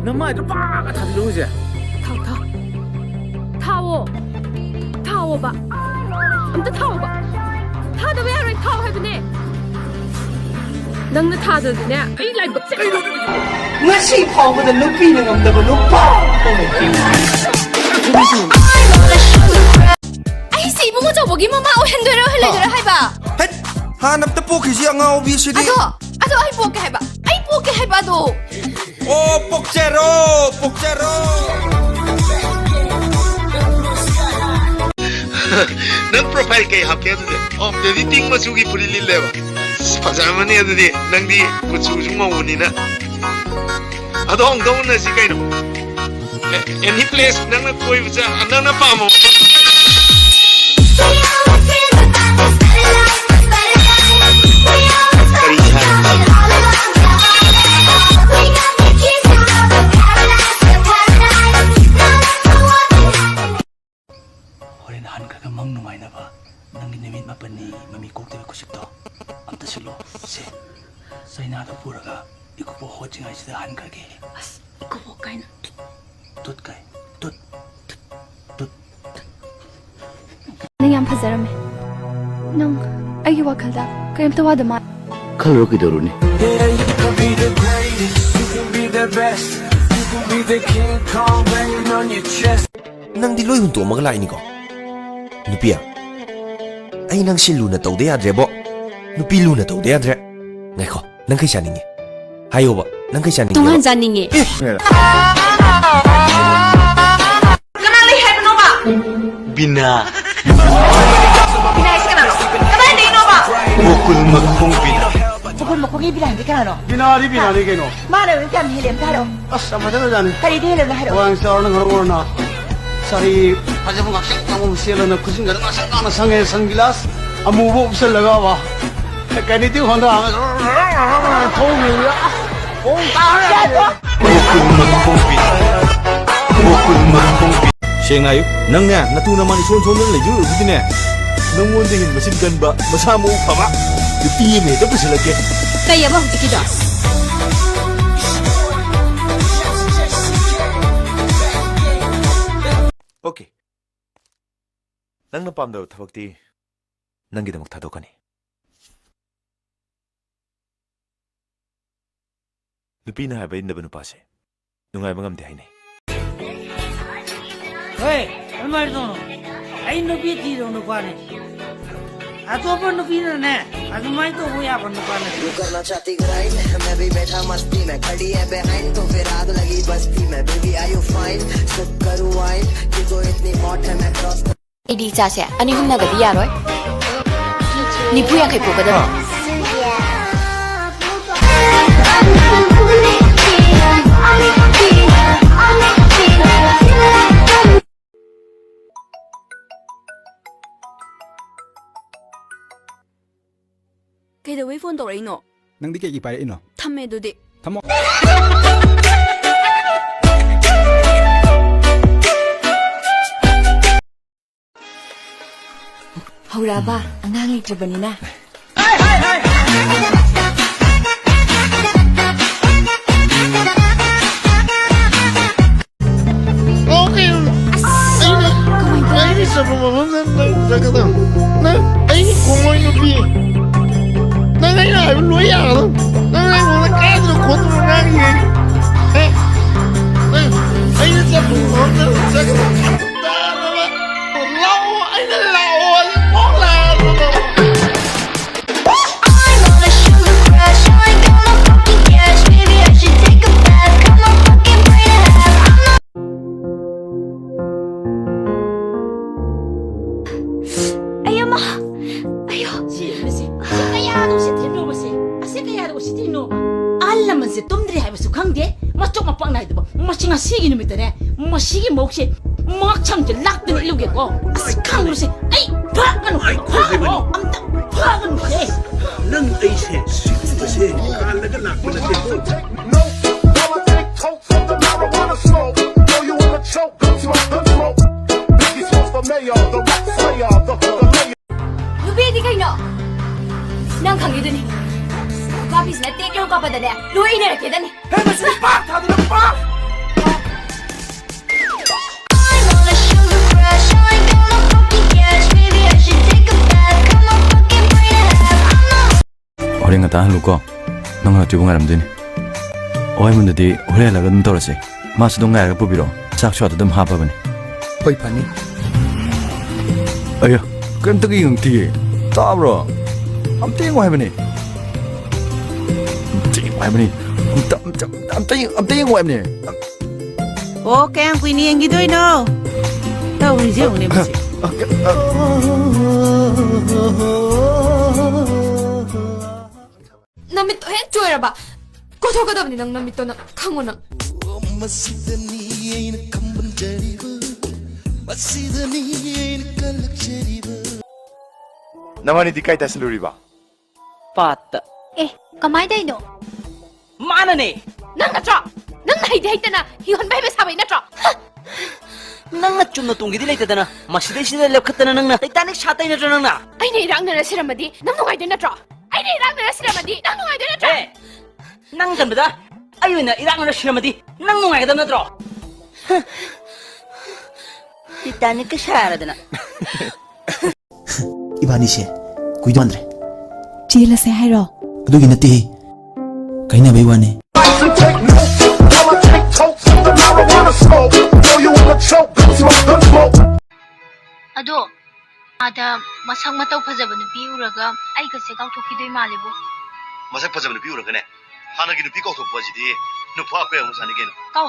너마이도 빠가 다 들어오지. 타워 봐. 아무튼 타워 봐. 타도 왜 하래 타워 해보네. 너는 타도네. 이 라이브 ngasi phong với lupi này ngầm được lupa. 아이 이봉어 저보기 뭐마 오현도를 흘려주라 해봐. hết hà năm tập bộ cái gì ngao bi xí đi 아도 아이 보게 해봐. 아이 보게 해봐도. ô pokchero 넌 프로파일 게임 합격했는데 내디 띵 맞추기 부릴릴래봐 파자마니 애들이 낭디 구추중 먹으니나 아도 엉덩은 나시 까이노 any place 낭나 꼬이부자 낭나 파모 우리는 한가가 먹는 와이나 봐. 낭기 내민 맛봤니 맘이 꼭대기 싶다. 아무튼 실로 세 사이나도 보러가 이거 뭐 호칭하시다 한가게. 이거 볼까이나. 돛가이 돛 ꯅꯪ ꯌꯥꯝ ꯐꯖꯔꯝꯃꯦ ꯅꯪ ꯑꯩꯒꯤ ꯋꯥꯈꯜꯗ ꯀꯔꯤꯝꯇ ꯋꯥꯗ ꯃꯥ 컬러 그대로니. Yeah, you can be the greatest, you can be the best, you can be the King Kong banging on your chest. nang di loi hun to mag lai ni ko nupia ai nang sil lu na tau de adre bo nupi lu na tau de adre ngai ko nang kai shaninge hayo ba nang kai shaninge 동안 자닝이 비나 Bukul makong bilang di kana no. Binari kayo. Mana yung kam hilim karo. Sama na dyan. Kali di hilim na haro. Wang sa orang orang na. Sari aja mo ngakit kamu sila na kusin gana masa kana sange sanggilas. Amubo sa lagawa. Kani ti honda ang. Thong ya. Thong ta. bukul makong Sengay, nang nga, natunaman ison-son ng layo, hindi na. Nang mundingin masingan ba, masama pa ba? Yung tiye may ito pa sila ke. kaya ba hujikida okay nang napamdaw tabagti nang gidamok tadokani nupi na habay na ba nupase nungay mangam di hay na Hey, almar dono. Ay no biti dono pane. Ato पर नुपी ने Azmaei तो वो यहाँ पर नुपाने तू करना चाहती grind मैं भी बैठा मस्ती में खड़ी है बिहाइंड तो फिर आग लगी बस्ती में baby are you fine sip करूँ वाइन कि तो इतनी हॉट है मैं cross 이리 자세 아니 혼나가디 야로이 니 부양 해 보거든 그래도 폰 돌아 이노 Nang di kayo ipaya ino. 탐매도 돼 Tamo. 하우라봐 안강이 들어보니나 시기 놈이더네. 뭐 시기 뭐 혹시 막창 락들 이러겠고. 아스 강으로세. 아이 파가노. 파가노. 암다 파가노세. Nang ay siya. Kasi kala ka lang na siya. 유비디 가이노 난 강유드니 가비스나 떼겨 가봐다네 로이네라 계단이 Hey, mas pa! Tado na pa! ꯇꯥꯍꯜꯂꯨꯀꯣ ꯅꯪ ꯍꯜꯂꯛꯇ꯭ꯔꯤꯕ ꯉꯥꯏꯔꯝꯗꯣꯏꯅꯤ ꯑꯣꯏꯃꯨꯟꯗꯗꯤ ꯍꯣꯔꯦꯟ ꯍꯜꯂꯒ ꯑꯗꯨꯝ ꯇꯧꯔꯁꯤ ꯃꯥꯁꯨ ꯑꯗꯨꯝ ꯉꯥꯏꯔꯒ ꯄꯨꯕꯤꯔꯣ ꯆꯥꯛꯁꯨ ꯑꯗꯨꯝ ꯍꯥꯞꯄꯕꯅꯤ ꯍꯣꯏ ꯐꯅꯤ ꯑయ్ꯌ ꯀꯔꯤꯝꯇꯒ ꯌꯦꯡꯉꯛꯇꯤꯌꯦ ꯇꯥꯕ꯭ꯔꯣ ꯑꯝꯇ ꯌꯦꯡꯉꯣ ꯍꯥꯏꯕꯅꯤ ꯑꯝꯇ ꯌꯦꯡꯉꯣ ꯍꯥꯏꯕꯅꯤ ꯑꯝꯇ ꯌꯦꯡꯉꯣ ꯍꯥꯏꯕꯅꯤ ꯑꯣ ꯀꯌꯥꯝ ꯀꯨꯏꯅ ꯌꯦꯡꯈꯤꯗꯣꯏꯅꯣ ꯇꯧꯔꯤꯁꯦ ꯌꯦꯡꯉꯨꯅꯦ ꯃꯁꯤ 나미또 해줘야봐. 고소가다니 낭 나미또 나 강원아. 나만이 니까지 다시 누리봐 빠따 에, 까마이다이노. 마나네 난 나죠. 난 나이데 했잖아. 이건 바이베 사바이 나죠. 낭나 좀더 동기들 있다잖아 마시대시대 랩갔다나 낭나 타이타닉 샷다이 나죠 낭나 아이네 이랑나라 시라마디 난 농아이데 나죠. 아이네 이랑나라 시라마디 난 농아이데 나죠. 에 낭전보다 아유나 이랑나 시라마디 낭농아이가 나죠 타이타닉 샷하다나 이바니시 구이도안드레 ꯆꯦꯜꯂꯁꯦ ꯍꯥꯏꯔꯣ ꯑꯗꯨꯒꯤ ꯅꯠꯇꯦ ꯀꯩꯅꯕꯩ ꯋꯥꯅꯤ ꯑꯗꯣ ꯑꯥꯗ ꯃꯁꯛ ꯃꯇꯧ ꯐꯖꯕ ꯅꯨꯄꯤ ꯎꯔꯒ ꯑꯩꯒꯁꯦ ꯀꯥꯎꯊꯣꯛꯈꯤꯗꯣꯏ ꯃꯥꯜꯂꯦꯕꯣ. ꯃꯁꯛ ꯐꯖꯕ ꯅꯨꯄꯤ ꯎꯔꯒꯅꯦ ꯍꯥꯟꯅꯒꯤ ꯅꯨꯄꯤ ꯀꯧꯊꯣꯛꯄ ꯑꯁꯤꯗꯤ ꯅꯨꯄꯥ ꯑꯩꯈꯣꯏ ꯑꯃꯨꯛ ꯁꯥꯅꯤ ꯀꯩꯅꯣ ꯀꯥꯎ